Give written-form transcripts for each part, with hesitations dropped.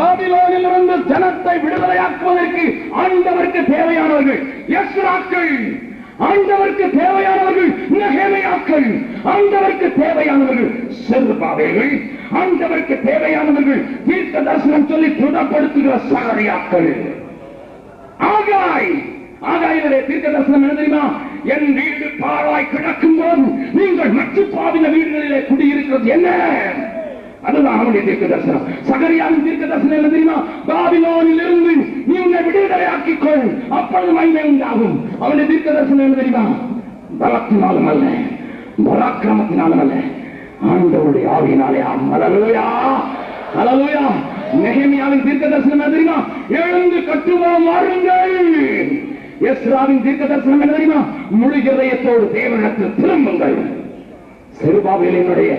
பாபிலோனில் இருந்து ஜனத்தை விடுதலையாக்குவதற்கு ஆண்டவருக்கு தேவையானவர்கள் எஸ்ராக்கள், ஆண்டவருக்கு தேவையானவர்கள் நெகேமியாக்கள், ஆண்டவருக்கு தேவையானவர்கள் செருபாபேல், ஆண்டவருக்கு தேவையானவர்கள் தீர்க்க தரிசனம் சொல்லி துணப்படுத்துகிற சகரியாக்கள். ஆகாயிலே தீர்க்க தரிசனம் என்ன தெரியுமா? என் வீடு பாழாய் கிடக்கும் போது நீங்கள் மற்ற பாவின வீடுகளிலே குடியிருக்கிறது என்ன? அதுதான் அவனுடைய தீர்க்க தரிசனம். சகரியாவின் தீர்க்க தரிசனம் என்ன தெரியுமா? பாபிலோனில் இருந்து நீ உன்னை விடுதலையாக்கிக்கொள், அப்பொழுது மகிமை உண்டாகும். அவனுடைய தீர்க்க தரிசனம் என்ன தெரியுமா? பலத்தினாலும் அல்ல, பராக்கிரமத்தினாலும் அல்ல, ஆண்டவருடைய ஆவியினாலே. அல்லேலூயா, அல்லேலூயா. நெகேமியாவின் தீர்க்க தரிசனம் என்ன தெரியுமா? எழுந்து கட்டுவோம் வாருங்கள். எஸ்ராவின் தீர்க்க தரிசனம் என்ன தெரியுமா? முழு இதயத்தோடு தேவனிடத்தில் திரும்புங்கள். செருபாபேலினுடைய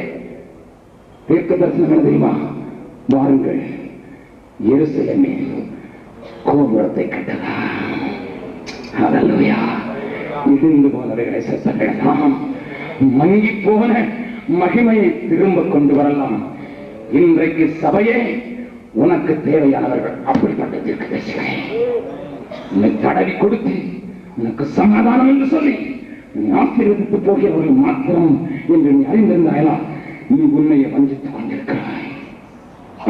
தீர்க்க தரிசனம் என்ன தெரியுமா? வாருங்கள், எருசலேமே கோபுரத்தை கட்டலாம். அல்லேலூயா. இடிந்து போனவைகளை செத்தலாம், மங்கி போன மகிமையை திரும்ப கொண்டு வரலாம். இன்றைக்கு சபையே உனக்கு தேவையானவர்கள் அப்படிப்பட்ட தீர்க்கதரிசிகளை உன்னை தடவி கொடுத்து உனக்கு சமாதானம் என்று சொல்லி நீ ஆசீர்வதித்து போகிறவர்கள் மாத்திரம் என்று நீ அறிந்திருந்தாயா, நீ உன்னையை வஞ்சித்துக் கொண்டிருக்கிறாய்.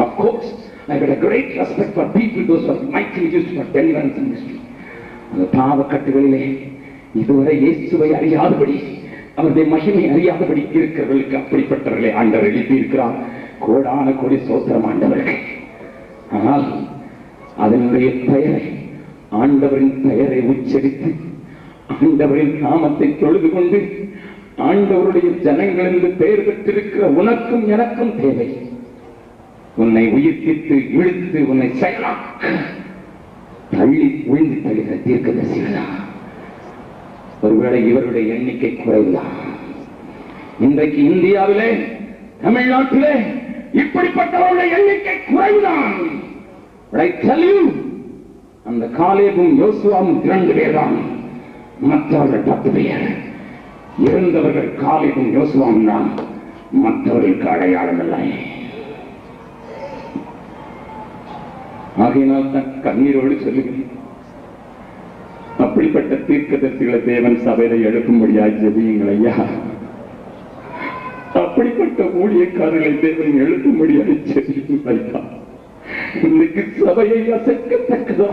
Of course, I got a great respect for people those who are mightily used for deliverance ministry. அந்த பாவக்கட்டுகளிலே இதுவரை இயேசுவை அறியாதபடி, அவருடைய மகிமை அறியாதபடி இருக்கிறவர்களுக்கு அப்படிப்பட்டவர்களை ஆண்டவர் எழுப்பி இருக்கிறார். கோடான கோடி சோத்திரம் ஆண்டவர்கள். ஆனால் அதனுடைய பெயரை, ஆண்டவரின் பெயரை உச்சரித்து ஆண்டவரின் நாமத்தை தொழுது கொண்டு ஆண்டவருடைய ஜனங்கள் என்று பெயர் பெற்றிருக்கிற உனக்கும் எனக்கும் தேவை. உன்னை உயிர்ப்பித்து இழுத்து உன்னை செயலாக்க தள்ளி விழுந்து தள்ளுகிற தீர்க்கதரிசிகளா? ஒருவேளை இவருடைய எண்ணிக்கை குறைவுதான். இன்றைக்கு இந்தியாவிலே, தமிழ்நாட்டிலே இப்படிப்பட்டவருடைய எண்ணிக்கை குறைவுதான். அந்த காலேபும் யோசுவாவும் 2 பேர் தான், மற்றவர்கள் 10 பேர். இருந்தவர்கள் காலேபும் யோசுவாவும் தான், மற்றவர்களுக்கு அடையாளம் இல்லை. ஆகையினால் தான் கண்ணீரோடு சொல்லுகிறேன், அப்படிப்பட்ட தீர்க்கதரிசிகளை தேவன் சபையில எழுப்பும்படியாய் ஜெபியுங்கள் ஐயா. அப்படிப்பட்ட ஊழியக்காரர்களை தேவன் எழுப்பும்படியாய் ஜெபியுங்கள் ஐயா. இன்னைக்கு சபையை அசைக்கத்தக்கதா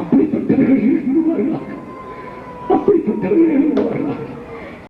அப்படிப்பட்டவர்கள் எழுப்புவார்களா? அப்படிப்பட்டவர்கள் எழுப்புவார்களா?